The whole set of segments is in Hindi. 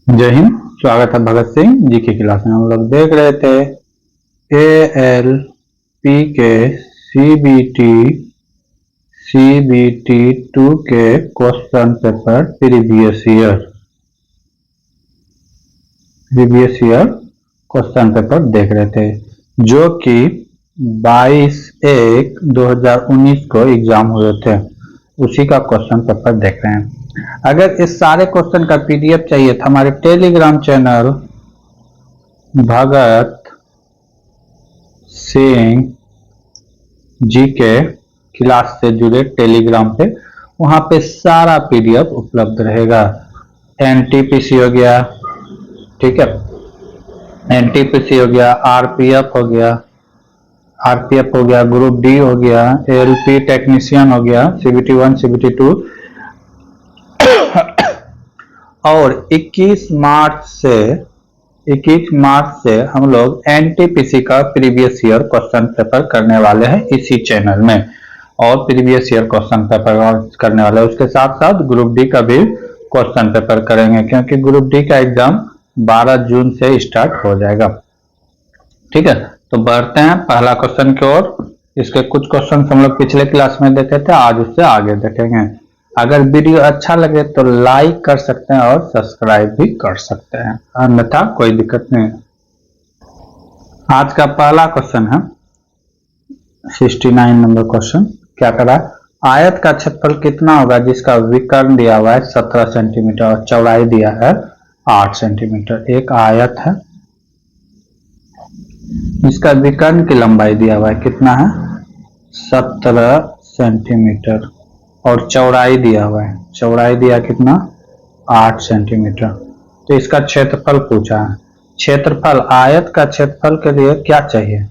जय हिंद। स्वागत है भगत सिंह जी की क्लास में। हम लोग देख रहे थे ALPK CBT 2 के question paper previous year question paper देख रहे थे, जो कि 22/1/2019 को एग्जाम हुए थे। उसी का क्वेश्चन पेपर देख रहे हैं। अगर इस सारे क्वेश्चन का PDF चाहिए तो हमारे टेलीग्राम चैनल भगत सिंह जी के क्लास से जुड़े टेलीग्राम पे, वहां पे सारा PDF उपलब्ध रहेगा। NTPC हो गया, ठीक है, NTPC हो गया, RPF हो गया, ग्रुप D हो गया, LP टेक्नीशियन हो गया, CBT 1 CBT 2 और 21 मार्च से हम लोग NTPC का प्रीवियस ईयर क्वेश्चन पेपर करने वाले हैं इसी चैनल में, और प्रीवियस ईयर क्वेश्चन पेपर करने वाले हैं। उसके साथ साथ ग्रुप डी का भी क्वेश्चन पेपर करेंगे, क्योंकि ग्रुप डी का एग्जाम 12 जून से स्टार्ट हो जाएगा। ठीक है, तो बढ़ते हैं पहला क्वेश्चन की ओर। इसके कुछ क्वेश्चन हम लोग पिछले क्लास में देखे थे, आज उससे आगे देखेंगे। अगर वीडियो अच्छा लगे तो लाइक कर सकते हैं और सब्सक्राइब भी कर सकते हैं, अन्यथा कोई दिक्कत नहीं। आज का पहला क्वेश्चन है 69 नंबर क्वेश्चन। क्या करा? आयत का क्षेत्रफल कितना होगा जिसका विकर्ण दिया हुआ है 17 सेंटीमीटर और चौड़ाई दिया है 8 सेंटीमीटर। एक आयत है, इसका विकर्ण की लंबाई दिया हुआ है कितना है 17 सेंटीमीटर और चौड़ाई दिया हुआ है, चौड़ाई दिया कितना 8 सेंटीमीटर। तो इसका क्षेत्रफल पूछा है। क्षेत्रफल, आयत का क्षेत्रफल के लिए क्या चाहिए?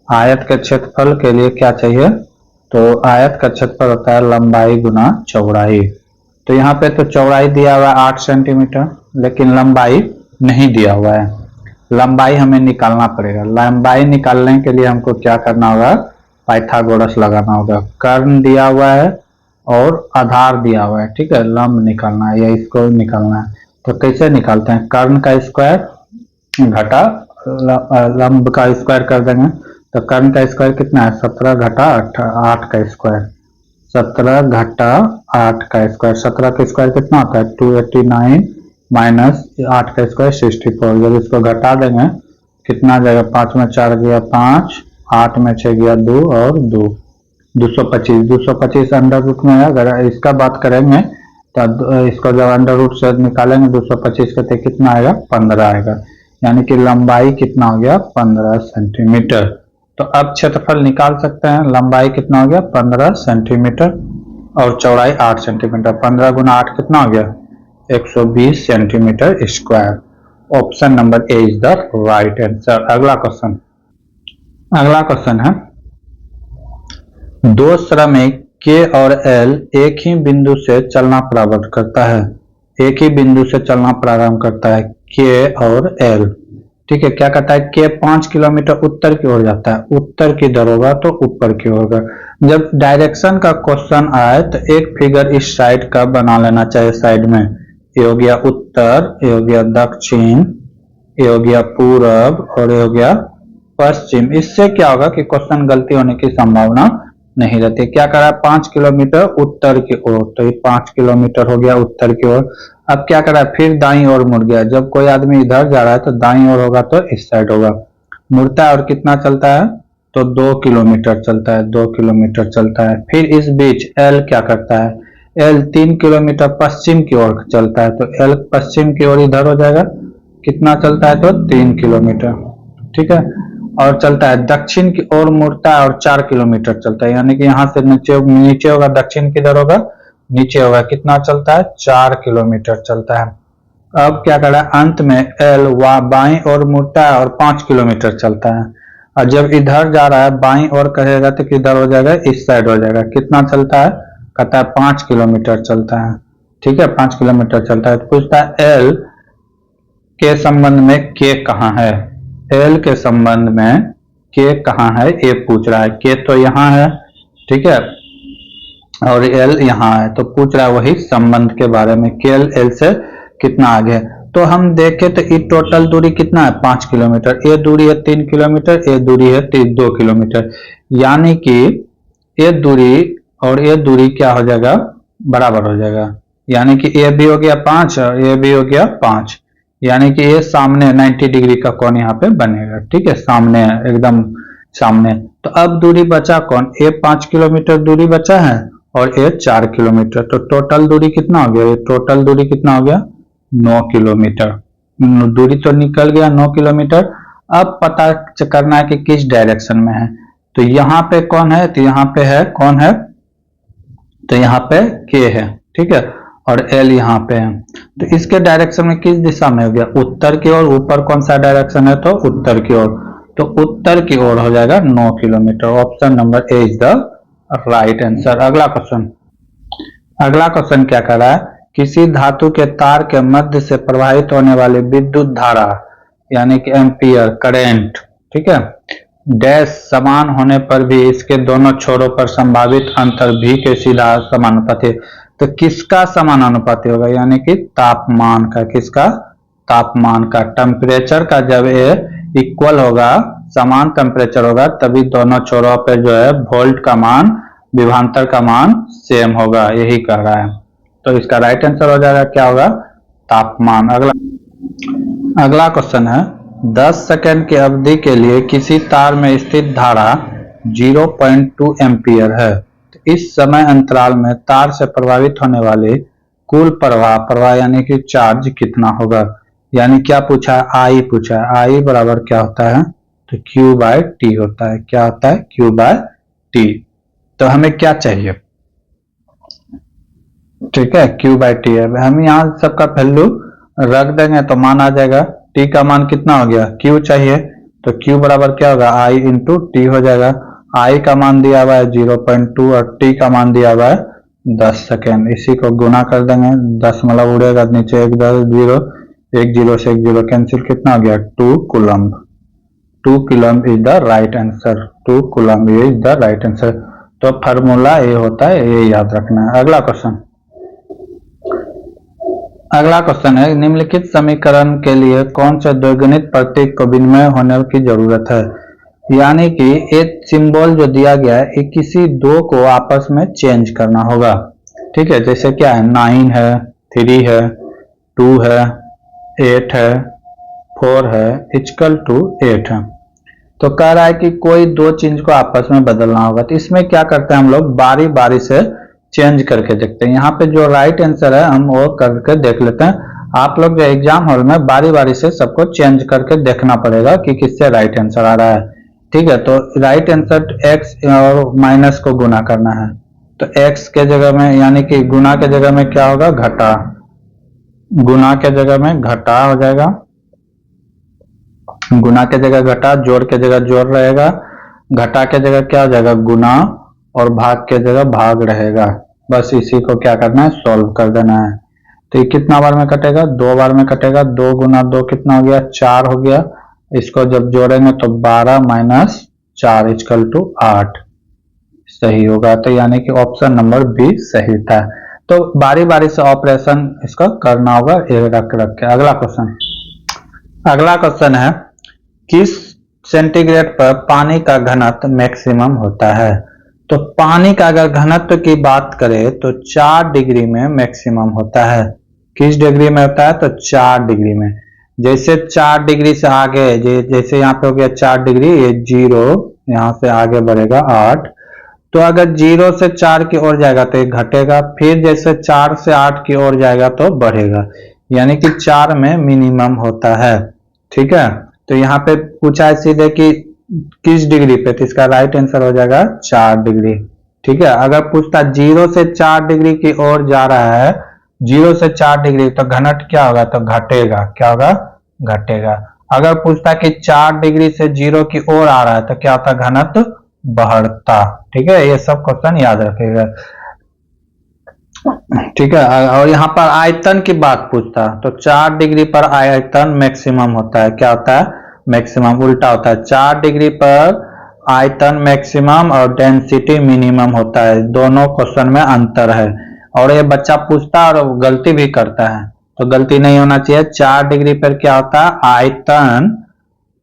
आयत के क्षेत्रफल के लिए क्या चाहिए? तो आयत का क्षेत्रफल होता है लंबाई गुना चौड़ाई। तो यहाँ पे तो चौड़ाई दिया हुआ है 8 सेंटीमीटर, लेकिन लंबाई नहीं दिया हुआ है। लंबाई हमें निकालना पड़ेगा। लंबाई निकालने के लिए हमको क्या करना होगा? पाइथागोरस लगाना होगा। कर्ण दिया हुआ है और आधार दिया हुआ है, ठीक है, लंब निकालना है या इसको निकालना है। तो कैसे निकालते हैं? कर्ण का स्क्वायर घटा लंब का स्क्वायर कर देंगे। तो कर्ण का स्क्वायर कितना है 17 घटा 8 का स्क्वायर, 17 घटा 8 का स्क्वायर। 17 का स्क्वायर कितना होता है 289 माइनस 8 का स्क्वायर 64। जब इसको घटा देंगे कितना जाएगा? 5 में 4 गया 5, 8 में 6 गया 2 और 2 225 अंडर रूट में है। अगर इसका बात करेंगे तो इसको जब अंडर रूट से निकालेंगे 225 का, तो कितना आएगा 15 आएगा। यानी कि लंबाई कितना हो गया 15 सेंटीमीटर। तो अब क्षेत्रफल निकाल सकते हैं। लंबाई कितना हो गया 15 सेंटीमीटर और चौड़ाई 8 सेंटीमीटर। 15 गुना 8 कितना हो गया 120 centimetre square. Option number A is the right answer. अगला क्वेश्चन है, दो श्रमिक K और L एक ही बिंदु से चलना प्रारंभ करता है। एक ही बिंदु से चलना प्रारंभ करता है K और L, ठीक है। क्या कहता है? K 5 किलोमीटर उत्तर की ओर जाता है। उत्तर किधर होगा? तो ऊपर की ओर होगा। जब डायरेक्शन का क्वेश्चन आए तो एक फिगर इस साइड का बना लेना चाहिए। साइड में ये हो गया उत्तर, ये हो गया दक्षिण, ये हो गया पूरब और ये हो गया पश्चिम। इससे क्या होगा कि क्वेश्चन गलती होने की संभावना नहीं रहती। क्या करा? 5 किलोमीटर उत्तर की ओर, तो ये 5 किलोमीटर हो गया उत्तर की ओर। अब क्या करा? फिर दाईं ओर मुड़ गया। जब कोई आदमी इधर जा रहा है तो दाईं ओर होगा तो इस साइड होगा। मुड़ता है और कितना चलता है? तो 2 किलोमीटर चलता है, 2 किलोमीटर चलता है। फिर इस बीच L क्या करता है? L 3 किलोमीटर पश्चिम की ओर चलता है, तो L पश्चिम की ओर इधर हो जाएगा। कितना चलता है? तो 3 किलोमीटर, ठीक है। और चलता है दक्षिण की ओर, मुड़ता है और 4 किलोमीटर चलता है। यानी कि यहाँ से नीचे होगा, दक्षिण किधर होगा? नीचे होगा। कितना चलता है? 4 किलोमीटर चलता है। अब क्या कर रहा है? अंत में L बाईं ओर मुड़ता है और 5 किलोमीटर चलता है। और जब इधर जा रहा है बाईं ओर कहेगा तो किधर हो जाएगा? इस साइड हो जाएगा। कितना चलता है? कहता है 5 किलोमीटर चलता है, ठीक है, 5 किलोमीटर चलता है। तो पूछता है L के संबंध में K कहाँ है? L के संबंध में K कहाँ है ये पूछ रहा है। K तो यहाँ है, ठीक है, और L यहाँ है, तो पूछ रहा है वही संबंध के बारे में। K L से कितना आगे है। तो हम देखें तो ये टोटल दूरी कितना है 5 किलोमीटर, ये दूरी है 3 किलोमीटर, ये दूरी है 2 किलोमीटर, यानी कि ये दूरी और ये दूरी क्या हो जाएगा, बराबर हो जाएगा। यानी कि ये भी हो गया 5 और ये भी हो गया 5, यानी कि ये सामने 90 डिग्री का कोण यहाँ पे बनेगा। ठीक है, सामने एकदम सामने। तो अब दूरी बचा कौन, ये 5 किलोमीटर दूरी बचा है और ये 4 किलोमीटर, तो टोटल दूरी कितना हो गया, ये टोटल दूरी कितना हो गया 9 किलोमीटर। दूरी तो निकल गया 9 किलोमीटर। अब पता करना है कि किस डायरेक्शन में है। तो यहाँ पे कौन है, तो यहाँ पे है कौन है, तो यहाँ पे के है। ठीक है, और एल यहाँ पे है। तो इसके डायरेक्शन में किस दिशा में हो गया, उत्तर की ओर। ऊपर कौन सा डायरेक्शन है, तो उत्तर की ओर, तो उत्तर की ओर हो जाएगा 9 kilometre. Option number A is the right answer. अगला क्वेश्चन, अगला क्वेश्चन क्या कर रहा है, किसी धातु के तार के मध्य से प्रवाहित होने वाली विद्युत धारा यानी कि एम्पियर करेंट, ठीक है, डैश समान होने पर भी इसके दोनों छोरों पर संभावित अंतर भी के सीधा समानुपाती। तो किसका समानुपाती होगा, यानी कि तापमान का। किसका, तापमान का, टेम्परेचर का। जब ये इक्वल होगा, समान टेम्परेचर होगा, तभी दोनों छोरों पे जो है वोल्ट का मान, विभवांतर का मान सेम होगा, यही कह रहा है। तो इसका राइट आंसर हो जाएगा, क्या होगा, तापमान। अगला क्वेश्चन है, 10 सेकंड की अवधि के लिए किसी तार में स्थित धारा 0.2 एम्पियर है। तो इस समय अंतराल में तार से प्रभावित होने वाले कुल प्रवाह यानी कि चार्ज कितना होगा। यानी क्या पूछा है, आई पूछा है। आई बराबर क्या होता है, तो Q बाय टी होता है। क्या होता है, Q बाय टी। तो हमें क्या चाहिए, ठीक है, Q बाय टी है। हम यहाँ सबका वैल्यू रख देंगे तो मान आ जाएगा। T का मान कितना हो गया, Q चाहिए, तो Q बराबर क्या होगा, I इंटू टी हो जाएगा। I का मान दिया हुआ है 0.2 और T का मान दिया हुआ है 10 सेकेंड। इसी को गुना कर देंगे, 10 मतलब उड़ेगा नीचे, 1 10 0, 1 0 से 1 0 कैंसिल, कितना हो गया 2 coulomb. 2 coulomb is the right answer. 2 coulomb is the right answer. तो फार्मूला ये होता है, ये याद रखना है। अगला क्वेश्चन, अगला क्वेश्चन है, निम्नलिखित समीकरण के लिए कौन से द्विगुणित प्रतीक को विनिमय होने की जरूरत है। यानी कि एक सिंबल जो दिया गया है, ये किसी दो को आपस में चेंज करना होगा। ठीक है, जैसे क्या है, 9 है, 3 है, 2 है, 8 है, 4 है, इक्वल टू 8 है। तो कह रहा है कि कोई दो चीज को आपस में बदलना होगा। तो इसमें क्या करते हैं हम लोग, बारी बारी से चेंज करके देखते हैं। यहाँ पे जो राइट आंसर है हम वो करके देख लेते हैं। आप लोग जो एग्जाम हॉल में बारी बारी से सबको चेंज करके देखना पड़ेगा कि किससे राइट आंसर आ रहा है। ठीक है, तो राइट आंसर x और माइनस को गुना करना है। तो x के जगह में, यानी कि गुना के जगह में क्या होगा, घटा। गुना के जगह में घटा हो जाएगा, गुना के जगह घटा, जोड़ के जगह जोड़ रहेगा, घटा के जगह क्या हो जाएगा, गुना, और भाग के जगह भाग रहेगा। बस इसी को क्या करना है, सॉल्व कर देना है। तो ये कितना बार में कटेगा, 2 बार में कटेगा। 2 गुना 2 कितना हो गया, 4 हो गया। इसको जब जोड़ेंगे तो 12 माइनस 4 इक्वल टू 8 सही होगा। तो यानी कि ऑप्शन नंबर बी सही था। तो बारी बारी से ऑपरेशन इसका करना होगा, रख रख के। अगला क्वेश्चन, अगला क्वेश्चन है, किस सेंटीग्रेड पर पानी का घनत्व मैक्सिमम होता है। तो पानी का अगर घनत्व की बात करें तो 4 डिग्री में मैक्सिमम होता है। किस डिग्री में होता है, तो 4 डिग्री में। जैसे 4 डिग्री से आगे, जैसे यहाँ पे हो गया 4 डिग्री, ये 0, यहाँ से आगे बढ़ेगा 8। तो अगर 0 से 4 की ओर जाएगा तो ये घटेगा, फिर जैसे 4 से 8 की ओर जाएगा तो बढ़ेगा। यानी कि 4 में मिनिमम होता है। ठीक है, तो यहाँ पे पूछा है सीधे कि किस डिग्री पे, तो इसका राइट आंसर हो जाएगा 4 डिग्री। ठीक है, अगर पूछता 0 से 4 डिग्री की ओर जा रहा है, 0 से 4 डिग्री, तो घनत्व क्या होगा, तो घटेगा। क्या होगा, घटेगा। अगर पूछता कि 4 डिग्री से 0 की ओर आ रहा है तो क्या होता, घनत्व बढ़ता। ठीक है, ये सब क्वेश्चन याद रखिएगा। ठीक है, और यहाँ पर आयतन की बात पूछता तो 4 डिग्री पर आयतन मैक्सिमम होता है। क्या होता है, मैक्सिमम। उल्टा होता है, 4 डिग्री पर आयतन मैक्सिमम और डेंसिटी मिनिमम होता है। दोनों क्वेश्चन में अंतर है, और ये बच्चा पूछता और गलती भी करता है। तो गलती नहीं होना चाहिए। 4 डिग्री पर क्या होता है, आयतन,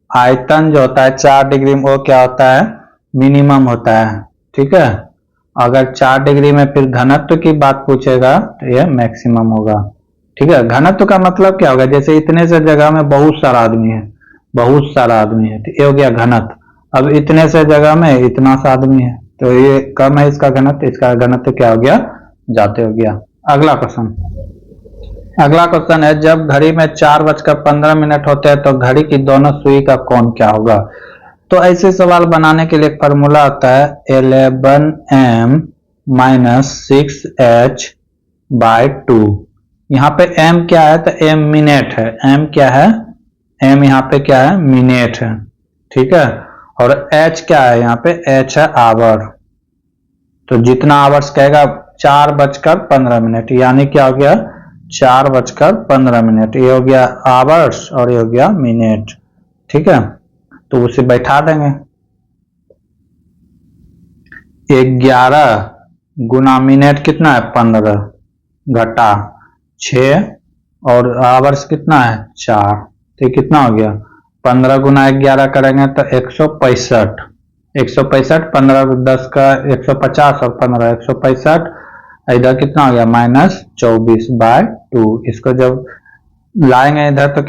आयतन जो होता है 4 डिग्री में वो क्या होता है, मिनिमम होता है। ठीक है, अगर 4 डिग्री में फिर घनत्व की बात पूछेगा तो यह मैक्सिमम होगा। ठीक है, घनत्व का मतलब क्या होगा, जैसे इतने से जगह में बहुत सारा आदमी है, बहुत सारा आदमी है, तो ये हो गया घनत्व। अब इतने से जगह में इतना सा आदमी है, तो ये कम है इसका घनत्व, इसका घनत्व क्या हो गया, जाते हो गया। अगला क्वेश्चन, अगला क्वेश्चन है जब घड़ी में 4:15 होते हैं तो घड़ी की दोनों सुई का कोण क्या होगा। तो ऐसे सवाल बनाने के लिए फॉर्मूला आता है 11m - 6h/2। यहाँ पे m क्या है, तो m मिनट है, m क्या है, m यहाँ पे क्या है, मिनट है। ठीक है, और h क्या है, यहाँ पे h है आवर। तो जितना आवर्स कहेगा 4:15, यानी क्या हो गया, 4:15, ये हो गया आवर्स और ये हो गया मिनट। ठीक है, तो उसे बैठा देंगे, 11 गुना मिनट कितना है 15 घटा 6 और आवर्स कितना है 4, तो कितना हो गया 15 गुना 11 करेंगे तो 165, 165, 15 10 का 150 और 15 165, इधर कितना हो गया -24/2। इसको जब लाएंगे इधर तो